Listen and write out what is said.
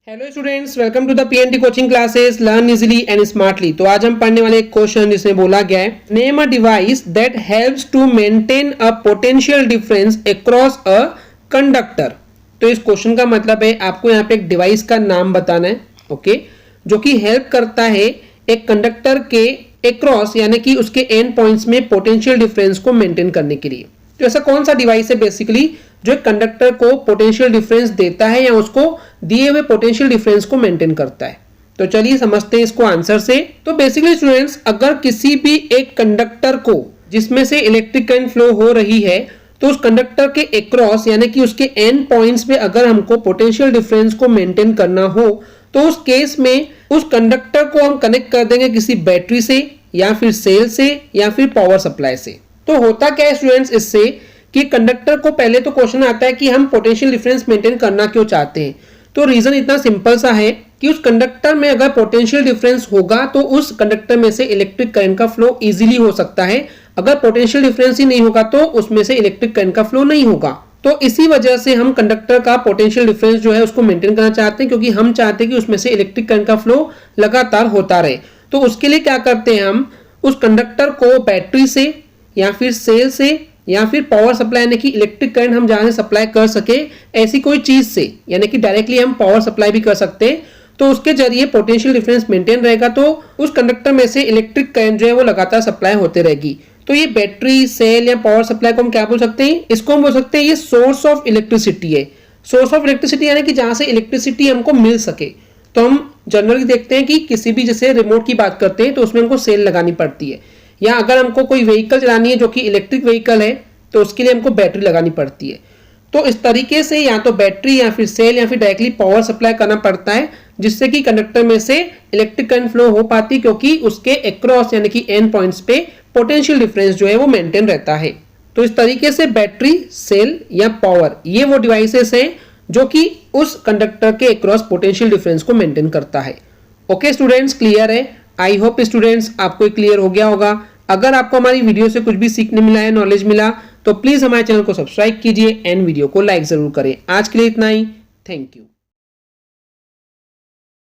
Hello students, welcome to the PNT coaching classes learn easily and smartly. तो आज हम पढ़ने वाले एक क्वेश्चन जिसमें बोला गया है name a device that helps to maintain a potential difference across a conductor. तो इस क्वेश्चन का मतलब है आपको यहाँ पे एक डिवाइस का नाम बताना है, ओके, जो कि हेल्प करता है एक कंडक्टर के अक्रॉस यानी कि उसके एंड पॉइंट्स में पोटेंशियल डिफरेंस को मेंटेन करने के लिए। तो ऐसा कौन सा डिवाइस है बेसिकली जो एक कंडक्टर को पोटेंशियल डिफरेंस देता है या उसको दिए हुए पोटेंशियल डिफरेंस को मेंटेन करता है। तो चलिए समझते हैं इसको आंसर से। तो बेसिकली स्टूडेंट्स, अगर किसी भी एक कंडक्टर को जिसमें से इलेक्ट्रिक करंट फ्लो हो रही है तो उस कंडक्टर के अक्रॉस यानी कि उसके एंड पॉइंट्स पे अगर हमको पोटेंशियल डिफरेंस को मेंटेन करना हो तो उस केस में उस कंडक्टर को हम कनेक्ट कर देंगे किसी बैटरी से या फिर सेल से या फिर पावर सप्लाई से। तो होता क्या है स्टूडेंट्स इससे कि कंडक्टर को पहले तो क्वेश्चन आता है कि हम पोटेंशियल डिफरेंस मेंटेन करना क्यों चाहते हैं। तो रीजन इतना सिंपल सा है कि उस कंडक्टर में अगर पोटेंशियल डिफरेंस होगा तो उस कंडक्टर में से इलेक्ट्रिक करंट का फ्लो इजीली हो सकता है। अगर पोटेंशियल डिफरेंस ही नहीं होगा तो उसमें से इलेक्ट्रिक करंट का फ्लो नहीं होगा। तो इसी वजह से हम कंडक्टर का पोटेंशियल डिफरेंस जो है उसको मेंटेन करना चाहते हैं, क्योंकि हम चाहते हैं कि उसमें से इलेक्ट्रिक करंट का फ्लो लगातार होता रहे। तो उसके लिए क्या करते हैं, हम उस कंडक्टर को बैटरी से या फिर सेल से या फिर पावर सप्लाई यानी कि इलेक्ट्रिक करंट हम जहां से सप्लाई कर सके ऐसी कोई चीज से, यानी कि डायरेक्टली हम पावर सप्लाई भी कर सकते हैं, तो उसके जरिए पोटेंशियल डिफरेंस मेंटेन रहेगा। तो उस कंडक्टर में से इलेक्ट्रिक करंट जो है वो लगातार सप्लाई होते रहेगी। तो ये बैटरी, सेल या पावर सप्लाई को हम क्या बोल सकते हैं, इसको हम बोल सकते हैं ये सोर्स ऑफ इलेक्ट्रिसिटी है। सोर्स ऑफ इलेक्ट्रिसिटी यानी कि जहां से इलेक्ट्रिसिटी हमको मिल सके। तो हम जनरली देखते हैं कि किसी भी जैसे रिमोट की बात करते हैं तो उसमें हमको सेल लगानी पड़ती है, या अगर हमको कोई व्हीकल चलानी है जो कि इलेक्ट्रिक व्हीकल है तो उसके लिए हमको बैटरी लगानी पड़ती है। तो इस तरीके से या तो बैटरी या फिर सेल या फिर डायरेक्टली पावर सप्लाई करना पड़ता है जिससे कि कंडक्टर में से इलेक्ट्रिक करंट फ्लो हो पाती, क्योंकि उसके अक्रॉस यानी कि एंड पॉइंट्स पे पोटेंशियल डिफरेंस जो है वो मेंटेन रहता है। तो इस तरीके से बैटरी, सेल या पावर ये वो डिवाइसेस हैं जो कि उस कंडक्टर के अक्रॉस पोटेंशियल डिफरेंस को मेंटेन करता है। ओके स्टूडेंट्स, क्लियर है? आई होप स्टूडेंट्स आपको क्लियर हो गया होगा। अगर आपको हमारी वीडियो से कुछ भी सीखने मिला है, नॉलेज मिला, तो प्लीज हमारे चैनल को सब्सक्राइब कीजिए एंड वीडियो को लाइक जरूर करें। आज के लिए इतना ही, थैंक यू।